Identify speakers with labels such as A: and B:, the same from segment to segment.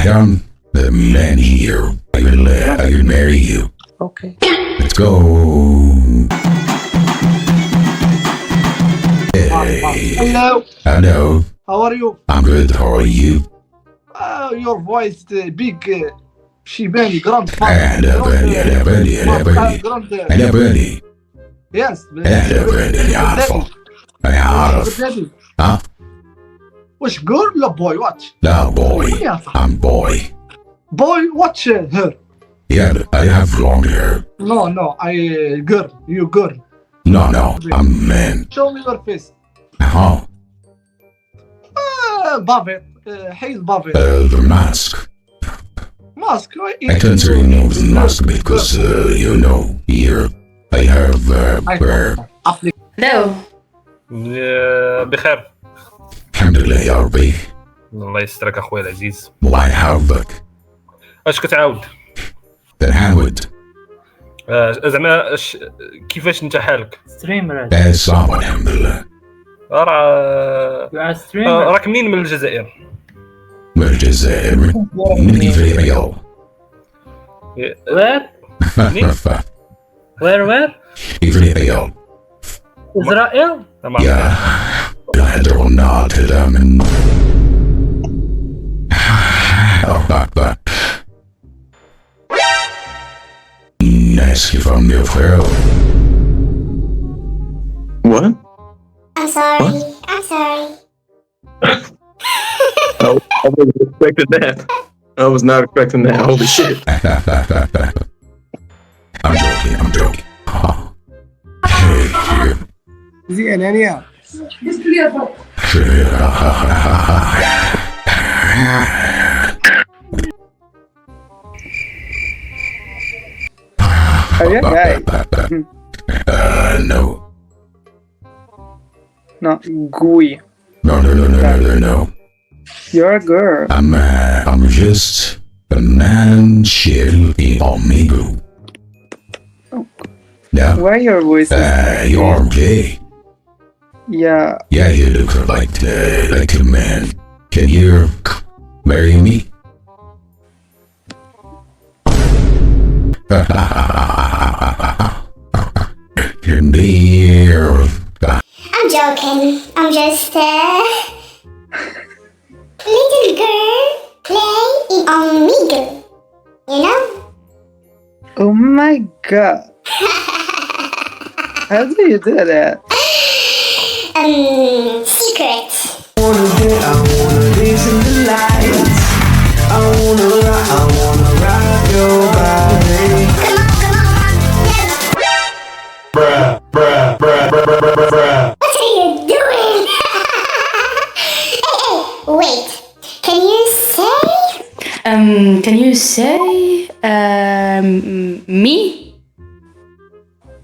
A: am the man here. I will marry you.
B: Okay.
A: Let's go. Hey.
C: Hello.
A: Hello.
C: How are you?
A: I'm good. How are you?
C: Your voice big. شيباني grand fan.
A: أهلا بني أهلا بني أهلا بني أهلا بني
C: Yes.
A: أهلا بني أنا عارفه أنا عارف. ها؟
C: وش girl ولا boy what?
A: لا boy. I'm boy.
C: Boy watch her.
A: Yeah, I have long hair.
C: No, I girl. You girl.
A: No, I'm man.
C: Show me your face.
A: Huh?
C: Buffett. حيد Buffett.
A: The mask.
C: Mask.
A: I can't remove the mask because you know here I have
B: Hello.
D: بخير.
A: الحمد لله يا ربي.
D: الله يسترك اخويا العزيز.
A: الله يحفظك.
D: اش كتعاود؟
A: بنحاول.
D: زعما كيفاش انت حالك؟
B: Streamer.
A: صعب الحمد لله.
B: You are streamer.
D: راك منين من الجزائر؟
A: من الجزائر من إفريقيا.
B: Where? Where?
A: إفريقيا.
B: Israel?
A: يا يهدرون كذا من أربعة الناس كيفهم يفعلوا.
E: What?
F: I'm sorry.
E: I wasn't expecting that. I was not expecting that. Holy shit.
A: I'm joking. Hey,
C: زين هانية. No.
G: No, gooey.
A: No.
G: You're a girl.
A: I'm just a man chill in Omegle. Yeah.
G: Why your voice is
A: You're gay.
G: Yeah.
A: Yeah, you look like a man. Can you marry me?
F: I'm joking. I'm just little girl play in Omegle. You know?
G: Oh my god. How do you do that?
F: Secret.
H: I wanna dance in the lights. I wanna rock your body.
F: Come on.
H: Bruh.
F: What are you doing? hey, wait. Can you say
B: Me?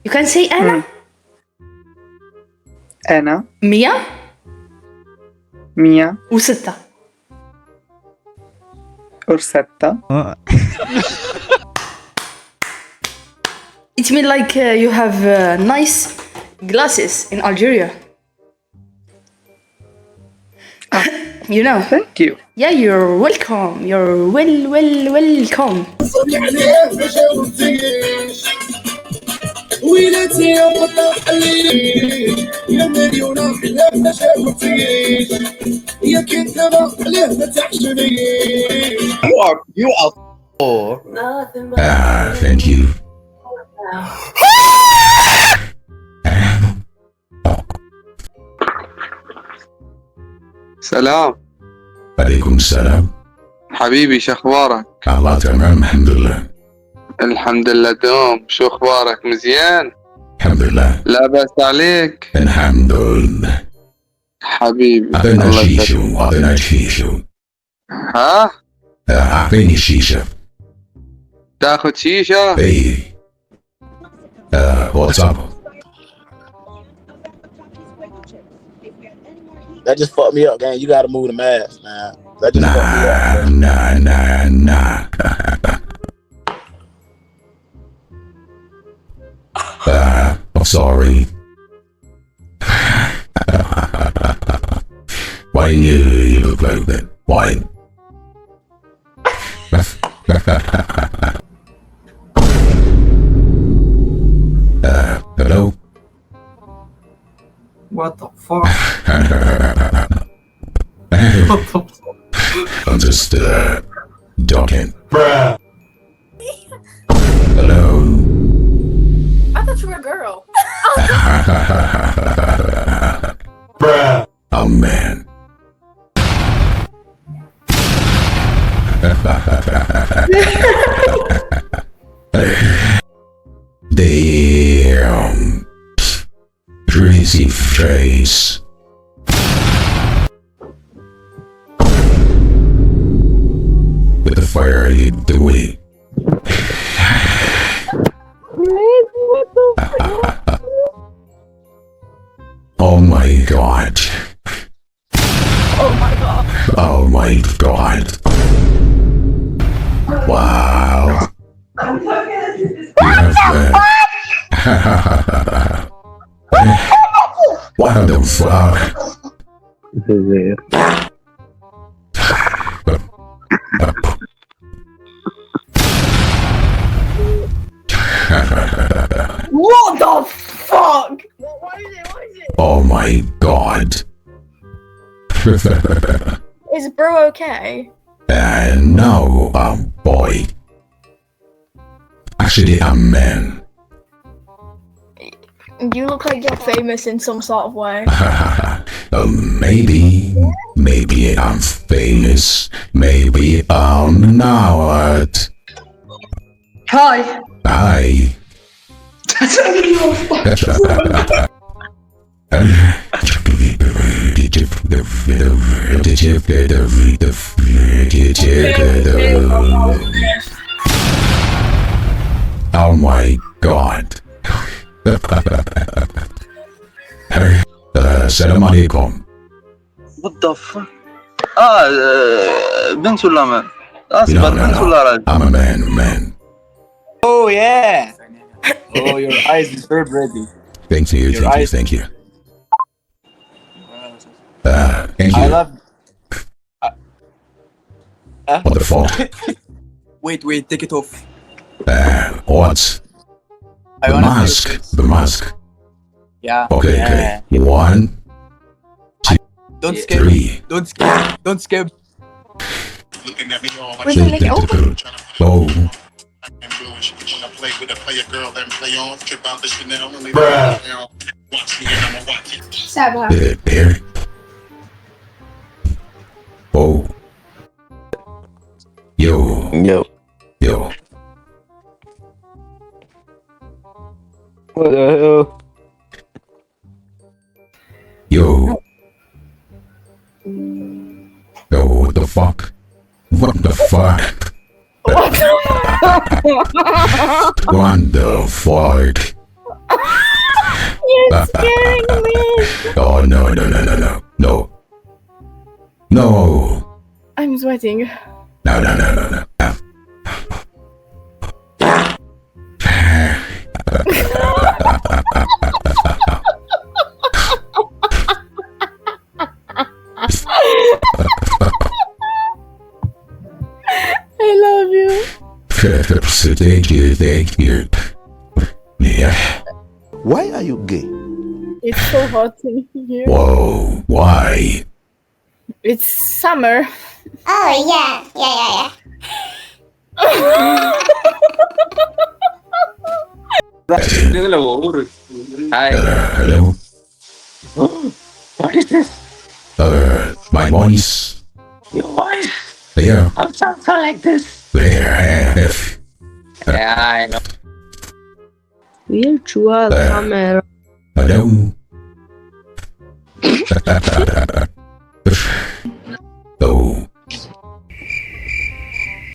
B: You can say Anna.
G: Anna.
B: Mia.
G: Mia.
B: وستة.
G: Orsetta.
B: It means like you have nice glasses in Algeria. You know.
G: Thank you.
B: Yeah, you're welcome. You're welcome.
E: You are
A: Thank you.
I: سلام.
A: عليكم السلام.
I: حبيبي شو اخبارك؟
A: الله تمام الحمد لله.
I: الحمد لله دوم. شو اخبارك؟ مزيان؟
A: الحمد لله.
I: لا بأس عليك.
A: الحمد لله.
I: حبيبي
A: أعطينا شيشو.
I: ها؟
A: أعطيني شيشة.
I: تاخذ شيشة؟
A: اي. واتساب.
J: That just fucked me up, gang. You gotta move the mask, man. That just fucked me up.
A: Nah. I'm sorry. Why you look like that? Why? Hello?
C: What the fuck?
A: I'm just, talking. Hello?
B: I thought you were a girl.
A: Oh, man. Damn. Crazy face. What the fuck are you doing? Oh my god.
B: Oh my god.
A: Oh my god. Wow. You have that. What the fuck?
B: What the fuck? What is it? What is it?
A: Oh my god.
B: Is bro okay?
A: No, boy. Actually, I'm man.
B: You look like you're famous in some sort of way.
A: Maybe I'm famous. Maybe I'm not.
C: Hi.
A: Hi. Oh my god. السلام عليكم.
I: What the fuck? بنت ولا مان؟
A: No,
I: بنت ولا راجل؟
A: I'm a man.
J: Oh yeah. Oh, your eyes is very pretty.
A: Thank you. Thank you.
J: I love.
A: What the fuck?
J: Wait, take it off.
A: What? The mask.
J: Yeah.
A: Okay.
J: Yeah.
A: 1,
J: Don't skip.
A: 3.
J: Don't skip.
C: Looking at me all
B: Wait, can I make it open?
A: Oh.
C: When I play with a player girl and play on, trip out the Chanel and they watch me and I'ma watch it.
B: Saba.
A: There. Oh. Yo.
E: What the hell?
A: Yo, what the fuck? What the fuck? What the fuck?
B: You're scaring me.
A: Oh, no. No.
B: I'm sweating.
A: No.
B: I love you.
A: Thank you. Yeah.
J: Why are you gay?
B: It's so hot in here.
A: Whoa, why?
B: It's summer.
F: Oh, yeah.
A: Hello?
J: What is this?
A: My voice.
J: Your voice?
A: Yeah.
J: How sounds like this?
A: There.
J: Yeah, I know.
G: Virtual camera.
A: Hello?